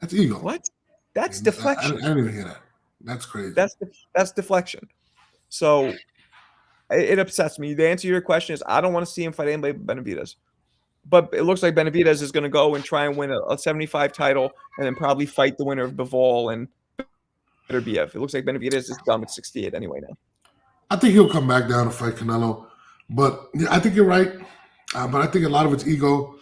That's ego. What? That's deflection. I didn't even hear that. That's crazy. That's deflection. So it upsets me. The answer to your question is, I don't want to see him fight anybody but Benavidez. But it looks like Benavidez is going to go and try and win a 75 title, and then probably fight the winner of Bivol and BF. It looks like Benavidez is done with 68 anyway now. I think he'll come back down to fight Canelo. But I think you're right. But I think a lot of it's ego.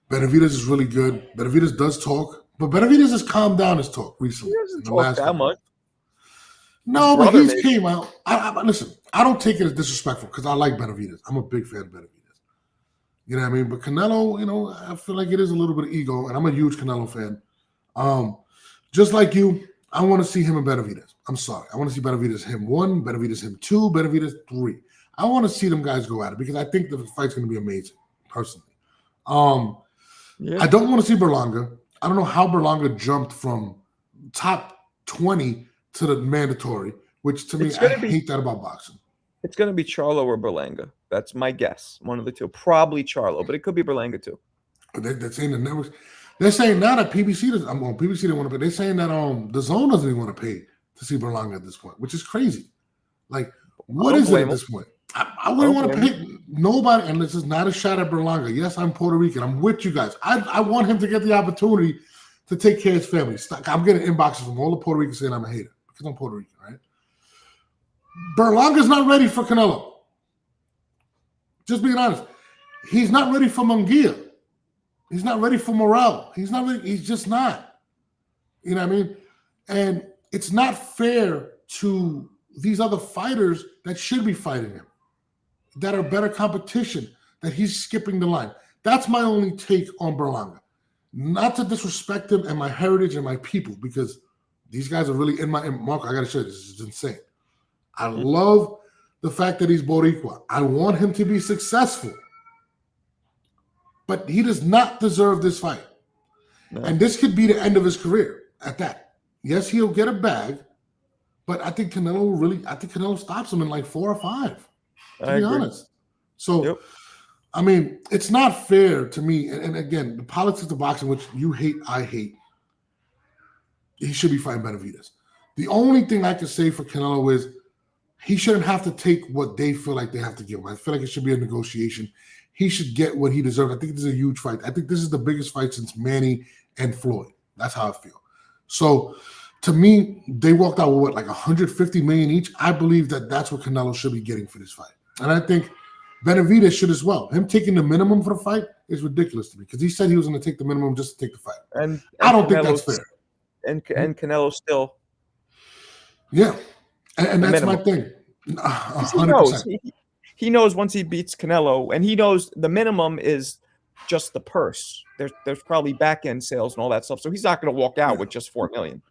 Benavidez is really good. Benavidez does talk. But Benavidez has calmed down his talk recently. He doesn't talk that much. No, but he's came out. Listen, I don't take it as disrespectful because I like Benavidez. I'm a big fan of Benavidez. You know what I mean? But Canelo, you know, I feel like it is a little bit of ego, and I'm a huge Canelo fan. Just like you, I want to see him and Benavidez. I'm sorry. I want to see Benavidez him 1, Benavidez him 2, Benavidez 3. I want to see them guys go at it because I think the fight's going to be amazing, personally. I don't want to see Berlanga. I don't know how Berlanga jumped from top 20 to the mandatory, which to me, I hate that about boxing. It's going to be Charlo or Berlanga. That's my guess. One of the two. Probably Charlo, but it could be Berlanga too. They're saying the networks. They're saying now that PBC doesn't. PBC didn't want to pay. They're saying that the Zone doesn't even want to pay to see Berlanga at this point, which is crazy. Like, what is it at this point? I wouldn't want to pay nobody. And this is not a shot at Berlanga. Yes, I'm Puerto Rican. I'm with you guys. I want him to get the opportunity to take care of his family. I'm getting inboxes from all the Puerto Ricans saying I'm a hater because I'm Puerto Rican, right? Berlanga's not ready for Canelo. Just being honest. He's not ready for Munguia. He's not ready for Morel. He's not ready. He's just not. You know what I mean? And it's not fair to these other fighters that should be fighting him, that are better competition, that he's skipping the line. That's my only take on Berlanga. Not to disrespect him and my heritage and my people, because these guys are really Marco, I got to show you, this is insane. I love the fact that he's Boricua. I want him to be successful. But he does not deserve this fight. No. And this could be the end of his career at that. Yes, he'll get a bag, but I think Canelo stops him in like 4 or 5, to be honest. So, I mean, it's not fair to me. And again, the politics of boxing, which you hate, I hate, he should be fighting Benavidez. The only thing I can say for Canelo is he shouldn't have to take what they feel like they have to give him. I feel like it should be a negotiation. He should get what he deserves. I think this is a huge fight. I think this is the biggest fight since Manny and Floyd. That's how I feel. So, to me, they walked out with what, like $150 million each. I believe that that's what Canelo should be getting for this fight. And I think Benavidez should as well. Him taking the minimum for the fight is ridiculous to me because he said he was going to take the minimum just to take the fight. And I don't think that's fair. And Canelo still. Yeah. And that's my thing. 100%. He knows once he beats Canelo, and he knows the minimum is just the purse. There's probably back end sales and all that stuff. So he's not going to walk out with just $4 million.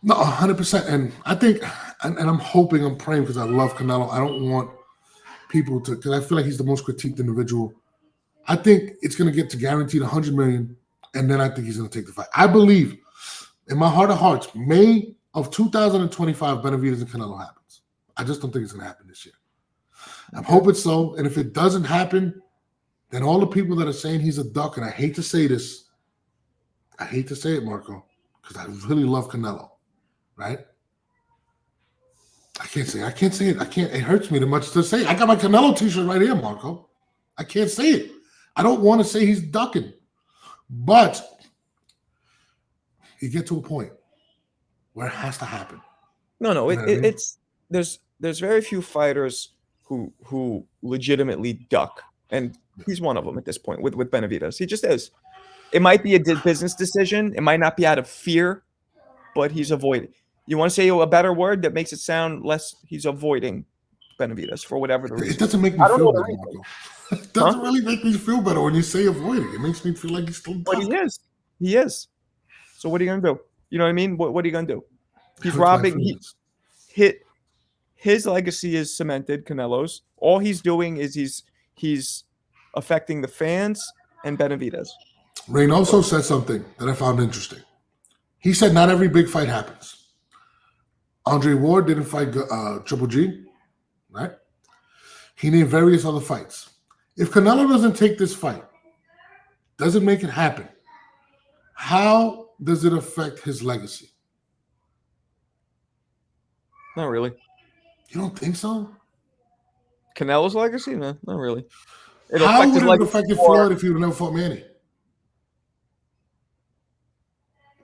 No, 100%. And I think, and I'm hoping, I'm praying because I love Canelo. I don't want people to, because I feel like he's the most critiqued individual. I think it's going to get to guaranteed $100 million, and then I think he's going to take the fight. I believe, in my heart of hearts, May of 2025, Benavidez and Canelo happens. I just don't think it's going to happen this year. I'm hoping so. And if it doesn't happen, then all the people that are saying he's a duck, and I hate to say this, I hate to say it, Marco, because I really love Canelo, right? I can't say it. It hurts me too much to say. I got my Canelo t-shirt right here, Marco. I can't say it. I don't want to say he's ducking. But you get to a point where it has to happen. No, it's there's very few fighters who legitimately duck, and he's one of them at this point with Benavidez. He just is. It might be a business decision. It might not be out of fear, but he's avoiding. You want to say a better word that makes it sound less? He's avoiding Benavidez for whatever the reason. It doesn't make me feel better, Marco. It doesn't really make me feel better when you say avoiding. It makes me feel like he's still ducking. But he is. So what are you gonna do? You know what I mean? What are you gonna do? He's robbing. His legacy is cemented. Canelo's. All he's doing is he's affecting the fans and Benavidez. Rain also said something that I found interesting. He said not every big fight happens. Andre Ward didn't fight Triple G, right? He named various other fights. If Canelo doesn't take this fight, doesn't make it happen, how does it affect his legacy? Not really. You don't think so? Canelo's legacy? No, not really. How would it have affected Floyd if he would have never fought Manny?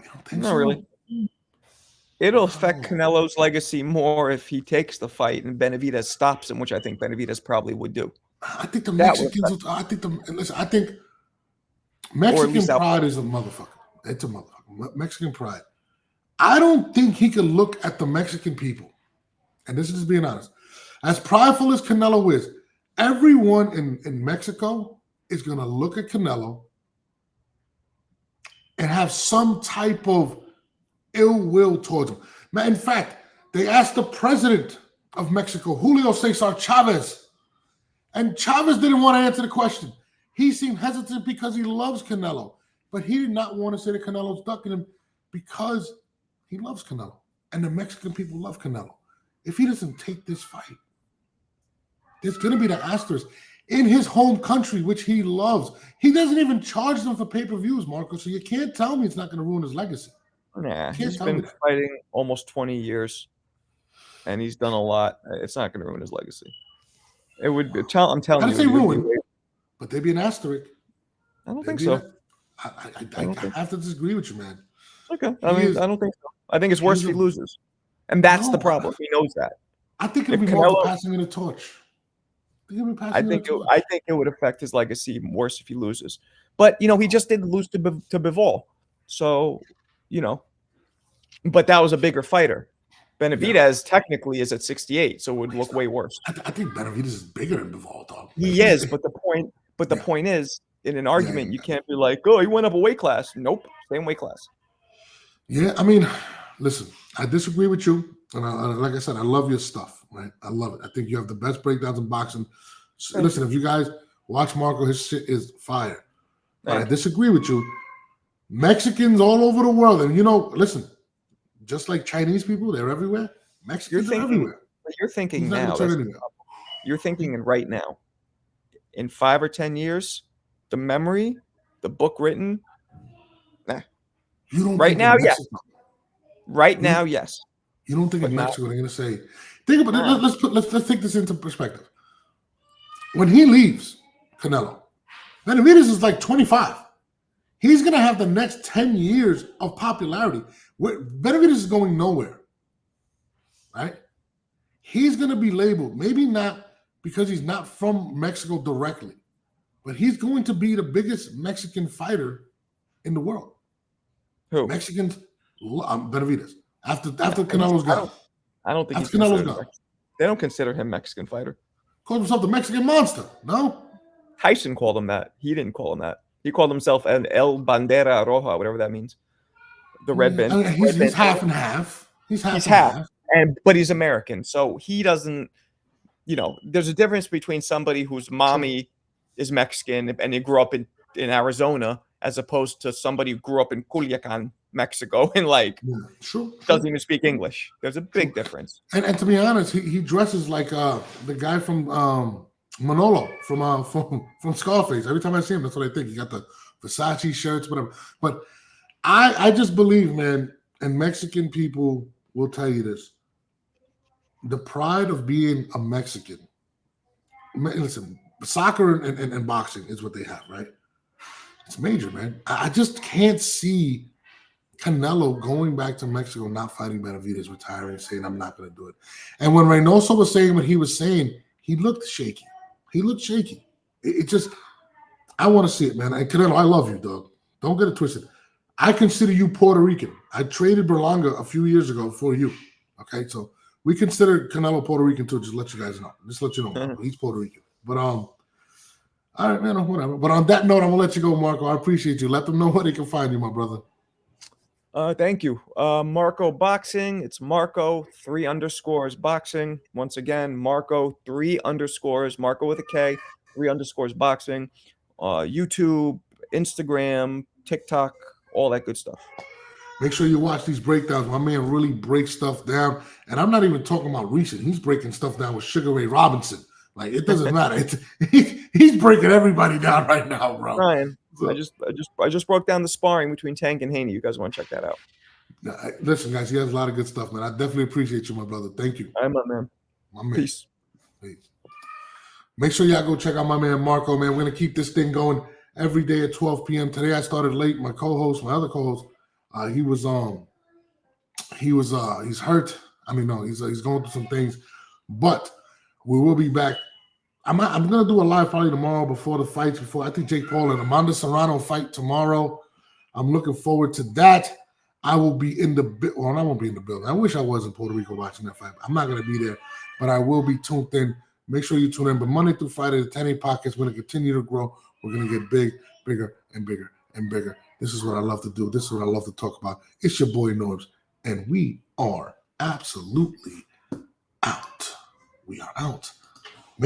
You don't think so? Not really. It'll affect Canelo's legacy more if he takes the fight and Benavidez stops him, which I think Benavidez probably would do. I think the Mexicans. I think Mexican pride is a motherfucker. It's a motherfucker. Mexican pride. I don't think he can look at the Mexican people, and this is just being honest. As prideful as Canelo is, everyone in Mexico is going to look at Canelo and have some type of ill will towards him. In fact, they asked the president of Mexico, Julio Cesar Chavez, and Chavez didn't want to answer the question. He seemed hesitant because he loves Canelo, but he did not want to say that Canelo's ducking him because he loves Canelo, and the Mexican people love Canelo. If he doesn't take this fight, there's going to be the asterisk in his home country, which he loves. He doesn't even charge them for pay-per-views, Marco, so you can't tell me it's not going to ruin his legacy. Nah, he's been fighting almost 20 years, and he's done a lot. It's not going to ruin his legacy. It would be. I'm telling you. I didn't say ruin, but they'd be an asterisk. I don't think so. I have to disagree with you, man. Okay. I don't think so. I think it's worse if he loses. And that's the problem. He knows that. I think it'll be more passing in the torch. I think it would affect his legacy worse if he loses. But, he just did lose to Bivol. So, but that was a bigger fighter. Benavidez technically is at 68, so it would look way worse. I think Benavidez is bigger than Bivol, dog. He is, but the point is, in an argument, you can't be like, oh, he went up a weight class. Nope, same weight class. Yeah, listen, I disagree with you. And like I said, I love your stuff, right? I love it. I think you have the best breakdowns in boxing. So, listen, if you guys watch Marco, his shit is fire. But I disagree with you. Mexicans all over the world, and listen, just like Chinese people, they're everywhere. Mexicans are everywhere. But you're thinking now. You're thinking right now. In 5 or 10 years, the memory, the book written, nah. You don't right now, yes. Right now, yes. You don't think in Mexico they're going to say? Think about it. Let's take this into perspective. When he leaves Canelo, Benavidez is like 25. He's going to have the next 10 years of popularity. Benavidez is going nowhere, right? He's going to be labeled, maybe not because he's not from Mexico directly, but he's going to be the biggest Mexican fighter in the world. Who? Mexicans, Benavidez. After Canelo's gone. I don't think after Canelo's gone. They don't consider him Mexican fighter. Calls himself the Mexican monster, no? Tyson called him that. He didn't call him that. He called himself an El Bandera Roja, whatever that means. The red band. He's half and half. He's half. But he's American, so he doesn't. There's a difference between somebody whose mommy is Mexican and he grew up in Arizona, as opposed to somebody who grew up in Culiacan, Mexico, and doesn't even speak English. There's a big difference. And to be honest, he dresses like the guy from Manolo from Scarface. Every time I see him, that's what I think. He got the Versace shirts, whatever. But I just believe, man, and Mexican people will tell you this. The pride of being a Mexican. Listen, soccer and boxing is what they have, right? It's major, man. I just can't see Canelo going back to Mexico, not fighting Benavidez, retiring, saying, I'm not going to do it. And when Reynoso was saying what he was saying, he looked shaky. It just, I want to see it, man. And Canelo, I love you, dog. Don't get it twisted. I consider you Puerto Rican. I traded Berlanga a few years ago for you. Okay, so we consider Canelo Puerto Rican too. Just let you guys know. Just let you know. He's Puerto Rican. But all right, man, whatever. But on that note, I'm gonna let you go, Marco. I appreciate you. Let them know where they can find you, my brother. Thank you. Marco Boxing. It's Marco 3_ boxing. Once again, Marco 3_ Marco with a K, 3_ boxing. YouTube, Instagram, TikTok, all that good stuff. Make sure you watch these breakdowns. My man really breaks stuff down. And I'm not even talking about recent. He's breaking stuff down with Sugar Ray Robinson. Like, it doesn't matter. He's breaking everybody down right now, bro. Ryan, so, I just broke down the sparring between Tank and Haney. You guys want to check that out? Listen, guys, he has a lot of good stuff, man. I definitely appreciate you, my brother. Thank you. I'm up, man. My man. Peace. Make sure y'all go check out my man Marco, man. We're gonna keep this thing going every day at 12 p.m. Today I started late. My other co-host, he's hurt. He's going through some things, but we will be back. I'm gonna do a live probably tomorrow before the fights. I think Jake Paul and Amanda Serrano fight tomorrow. I'm looking forward to that. I will be in the I won't be in the building. I wish I was in Puerto Rico watching that fight. I'm not gonna be there, but I will be tuned in Make sure you tune in. But Monday through Friday, the 10A podcast is going to continue to grow. We're going to get big, bigger, and bigger, and bigger. This is what I love to do. This is what I love to talk about. It's your boy Norbes, and we are absolutely out. We are out.